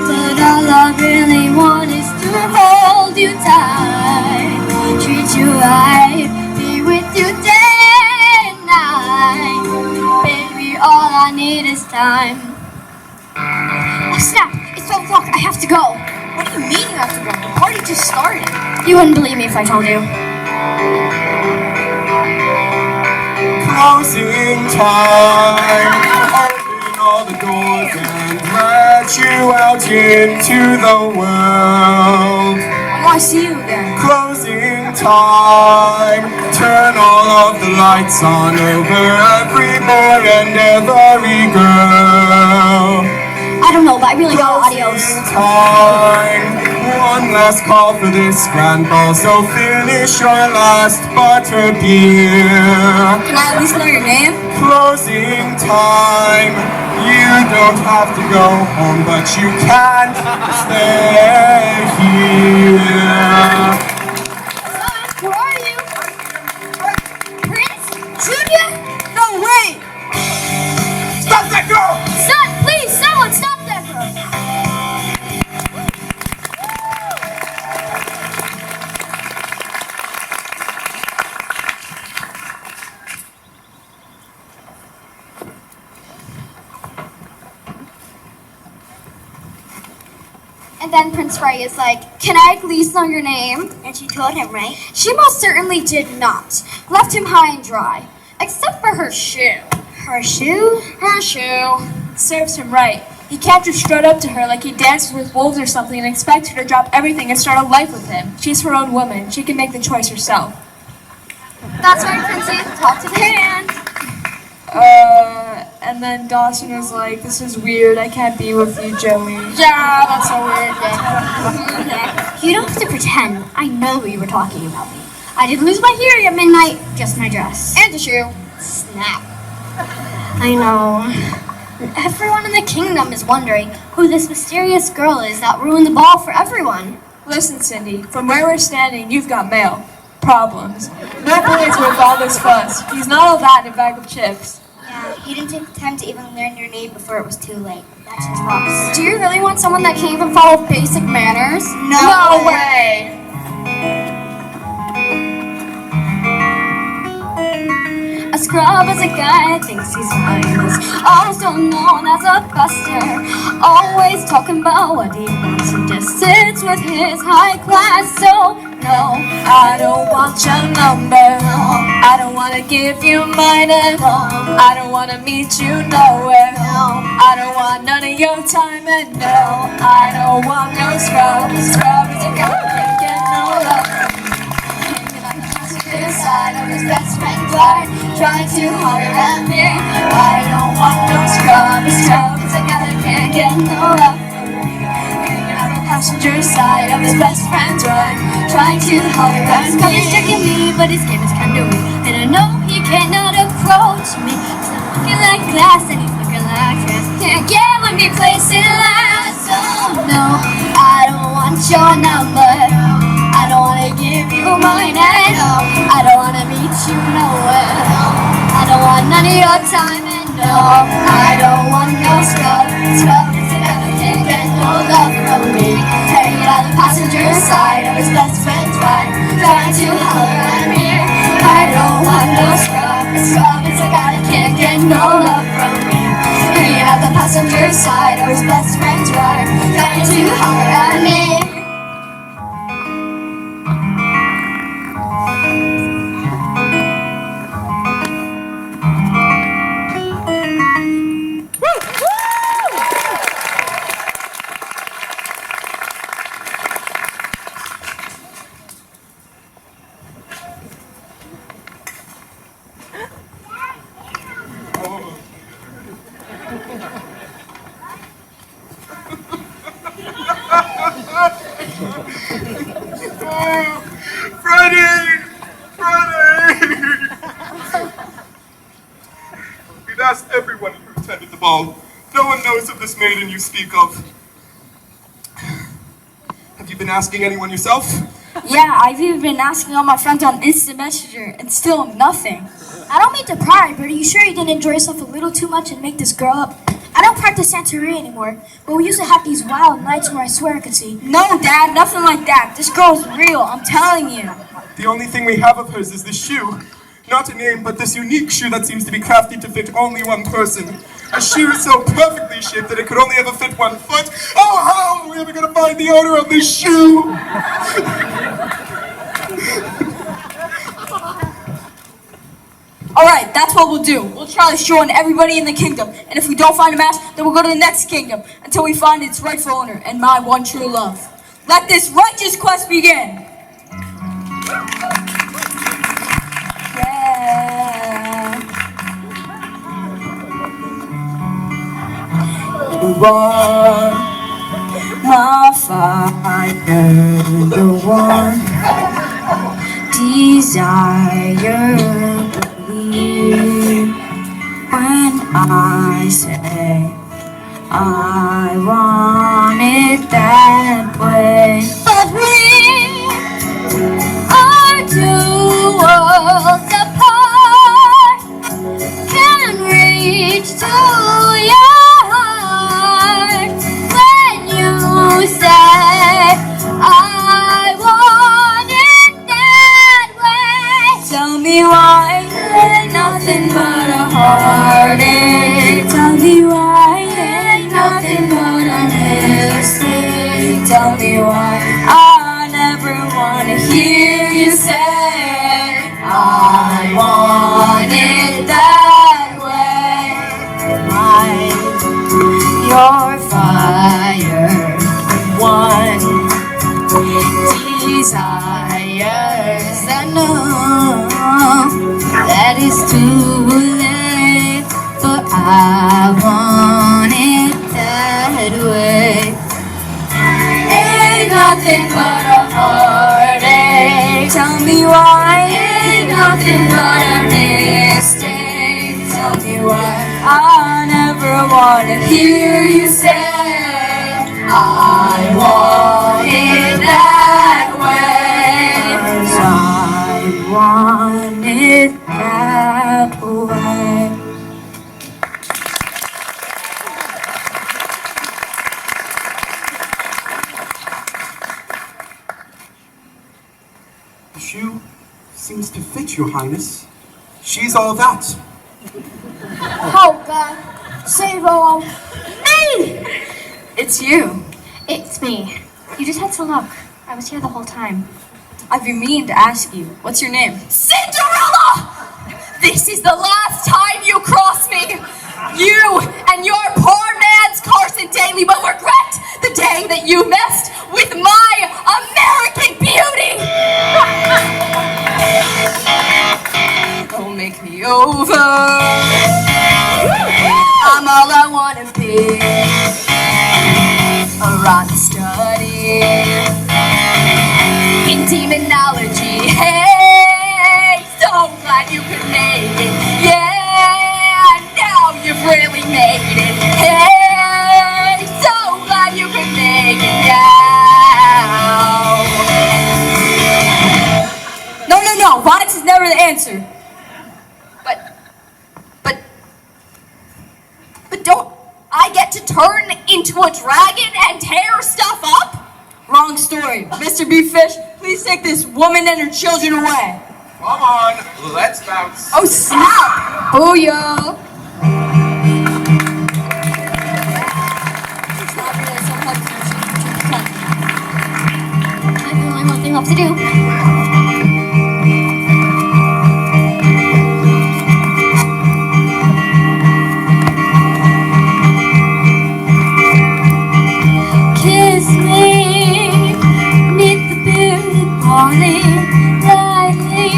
But all I really want is to hold you tight, treat you right, be with you day and night. Baby, all I need is time. Oh snap, it's 12 o'clock, I have to go. What do you mean you have to go? The party just started. You wouldn't believe me if I told you. Closing time. Open all the doors and let you out into the world. Oh, I see you again. Closing time. Turn all of the lights on over every boy and every girl. I don't know, but I really got adios. Closing time. One last call for this grand ball, so finish your last butter beer. Can I at least know your name? Closing time. You don't have to go home, but you can't stay here. Where are you? Prince? Julia? No way! Stop that girl! Son, please, someone stop that girl! And then Prince Ray is like, can I please know your name? And she told him, right? She most certainly did not. Left him high and dry. Except for her shoe. Her shoe? Her shoe. Serves him right. He can't just strut up to her like he dances with wolves or something and expect her to drop everything and start a life with him. She's her own woman. She can make the choice herself. That's right, Princey. Talk to the hand. And then Dawson is like, this is weird. I can't be with you, Joey. Yeah, that's so weird. Yeah. You don't have to pretend. I know you were talking about me. I did lose my hearing at midnight. Just my dress. And a shoe. Snap. I know. Everyone in the kingdom is wondering who this mysterious girl is that ruined the ball for everyone. Listen, Cindy, from where we're standing, you've got mail. Problems. No boy's worth all this fuss. He's not all that in a bag of chips. Yeah, he didn't take the time to even learn your name before it was too late. That's his loss. Do you really want someone that can't even follow basic manners? No way. A scrub is a guy that thinks he's famous, also known as a buster. Always talking about what he wants and just sits with his high class. So no, I don't want your number. No. I don't want to give you mine. No. I don't want to meet you nowhere. No. I don't want none of your time. And no, I don't want no scrub. Scrub is a guy who can't get no love. side of his best friend's ride, trying too hard at me. I don't want no scrub, scrubs, I can't get no love. Hanging on the passenger side of his best friend's ride, trying too hard at me. He's checking me, but his game is kinda weak, and I know he cannot approach me. He's not looking like glass, and he's looking like grass. Can't get when we place it last. Oh no, I don't want your number. I don't wanna give you mine, and no, I don't wanna meet you nowhere. No, I don't want none of your time, and no, I don't want no scrub. Scrub is a guy that can't get no love from me. Hanging on the passenger side of his best friend's ride, trying to holler at me. I don't want no scrub. Scrub is a guy that can't get no love from me. Hanging on the passenger side of his best friend's ride, trying to holler at me. everyone who attended the ball. No one knows of this maiden you speak of. Have you been asking anyone yourself? Yeah, I've even been asking all my friends on Instant Messenger, and still nothing. I don't mean to pry, but are you sure you didn't enjoy yourself a little too much and make this girl up? I don't practice Santeria anymore, but we used to have these wild nights where I swear I could see. No, Dad, nothing like that. This girl's real, I'm telling you. The only thing we have of hers is this shoe. Not a name, but this unique shoe that seems to be crafted to fit only one person. A shoe so perfectly shaped that it could only ever fit one foot. Oh, how are we ever gonna find the owner of this shoe? Alright, that's what we'll do. We'll try to show on everybody in the kingdom, and if we don't find a match, then we'll go to the next kingdom until we find its rightful owner and my one true love. Let this righteous quest begin! You are my fire, the one desire, believe when I say I want it that way. But we are two worlds apart, can't reach to your heart when you say I want it that way. Tell me why ain't nothing but a heartache. Tell me why ain't nothing but a mistake. Tell me why I never wanna hear you say I want it that way. Your fire, one desires. I know that is too late, but I want it that way. Ain't nothing but a heartache. Tell me why ain't nothing but a mistake. Tell me why I never wanna hear you say I want it that way. 'Cause I want it that way. The shoe seems to fit, Your Highness. She's all that. Oh, God. Save all me! It's you. It's me. You just had to look. I was here the whole time. I've been meaning to ask you. What's your name? Cinderella! This is the last time you cross me. You and your poor man's Carson Daly will regret the day that you messed with my American beauty. Don't make me over. I'm all I wanna be. A rotten study in demonology. Hey, so glad you could make it. Yeah, now you've really made it. Hey, so glad you could make it now. No, violence is never the answer. But don't I get to turn into a dragon and tear stuff up? Wrong story. Mr. Beeffish, please take this woman and her children away. Come on, let's bounce. Oh, snap! Booyah! I have only one thing left to do. Kiss me, meet the bearded morning, lightly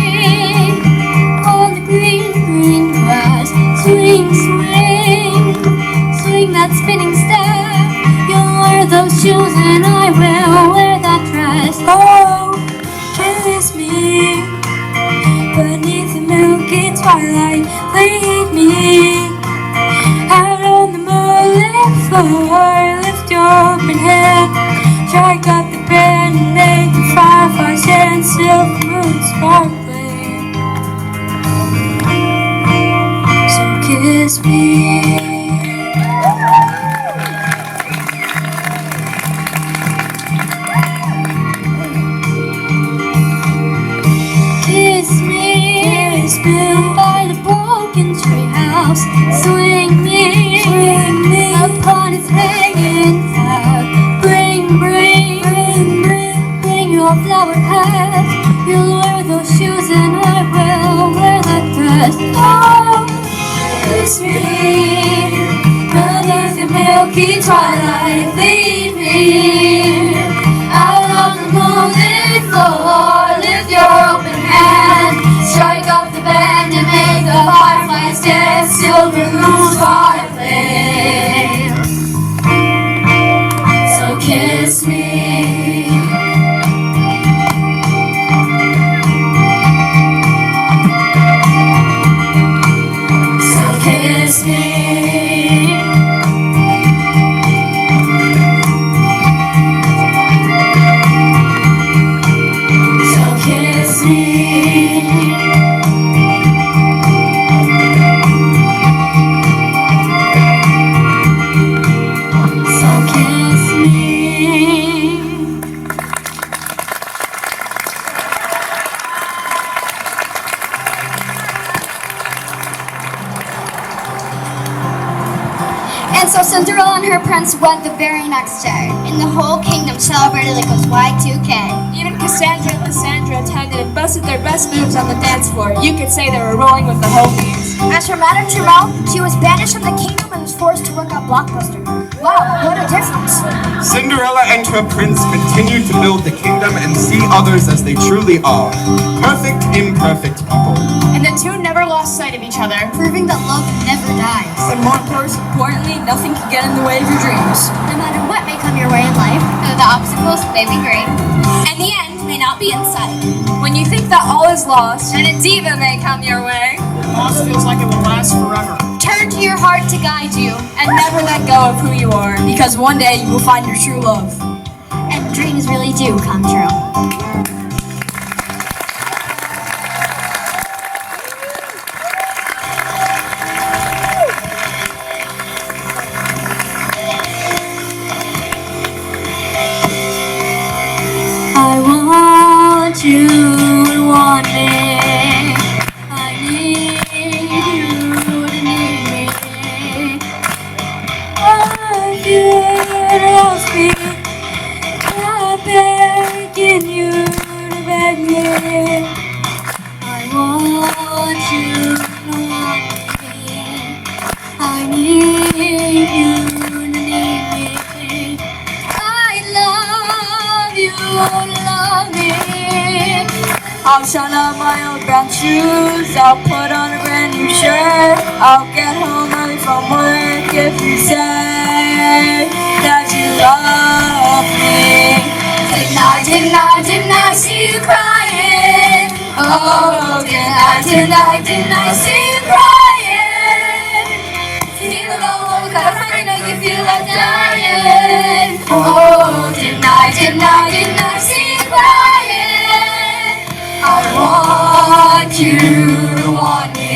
on the green grass. Swing, swing, swing that spinning step. You'll wear those shoes and I will wear that dress. Oh, floor, lift your open hand, strike up the band and make the firefly stand, silver moon sparkling. So kiss me. Kiss me, spin by the broken treehouse, swing me upon its hanging cloud. Bring your flowered hat. You'll wear those shoes and I will wear that dress. Oh, kiss me beneath the milky twilight. Lead me out on the moonlit floor. Lift your open hand, strike up the band and make the fireflies dance. Silver moon sparkling. So kiss me. So kiss me. And so Cinderella and her prince wed the very next day, and the whole kingdom celebrated like it was Y2K. Even Cassandra and Lysandra attended and busted their best moves on the dance floor. You could say they were rolling with the Hopies. As for Madame Tremel, she was banished from the kingdom and was forced to work on Blockbuster. Wow, what a difference. Cinderella and her prince continued to build the kingdom and see others as they truly are. Perfect, imperfect people. And the two never lost sight of each other. Proving that love never dies. But more importantly, nothing can get in the way of your dreams. No matter what may come your way in life, Though the obstacles may be great, and the end may not be in sight. When you think that all is lost, and a diva may come your way, Lost feels like it will last forever. Turn to your heart to guide you. and never let go of who you are, because one day you will find your true love. and dreams really do come true. I want you to want me. I need you to need me. I can't ask me. I'm begging you to beg me. I want you to want me. I need you to need me. I love you, love me. I'll shine up my old brown shoes, I'll put on a brand new shirt, I'll get home early from work if you say that you love me. Didn't I see you crying? Oh, didn't I see you crying? Feel alone, got a friend that you feel like dying. Oh, didn't I see you crying? I want you to want me.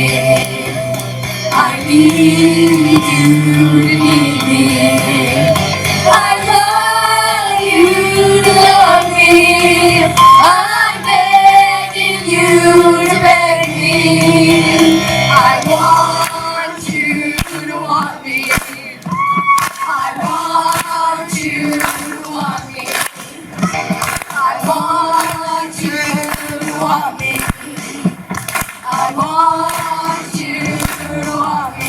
I need you to need me. I love you to love me. I'm begging you to beg me. I want you to want me. I want you to want me. I want you to want me. I want you to want me.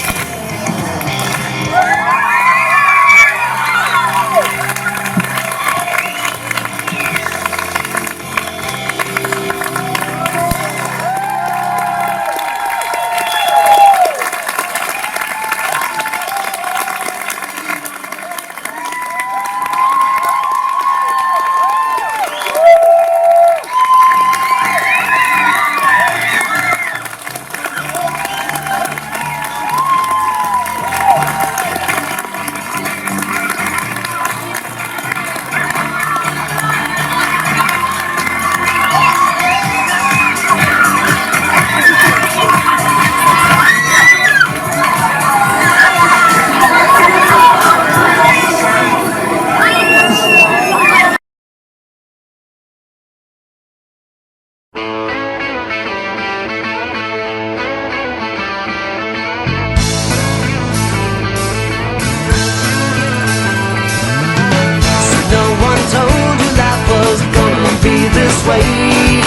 way.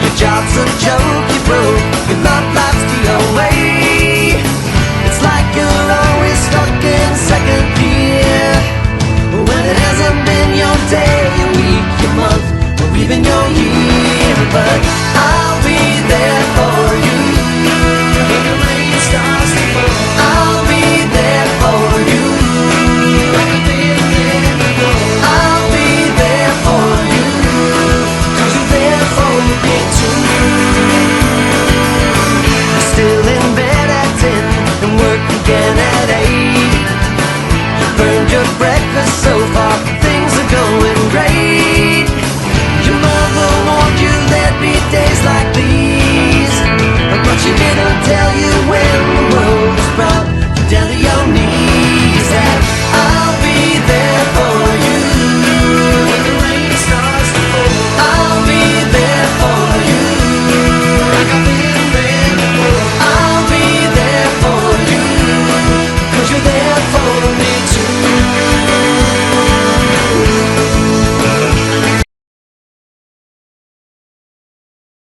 Your job's a joke you broke.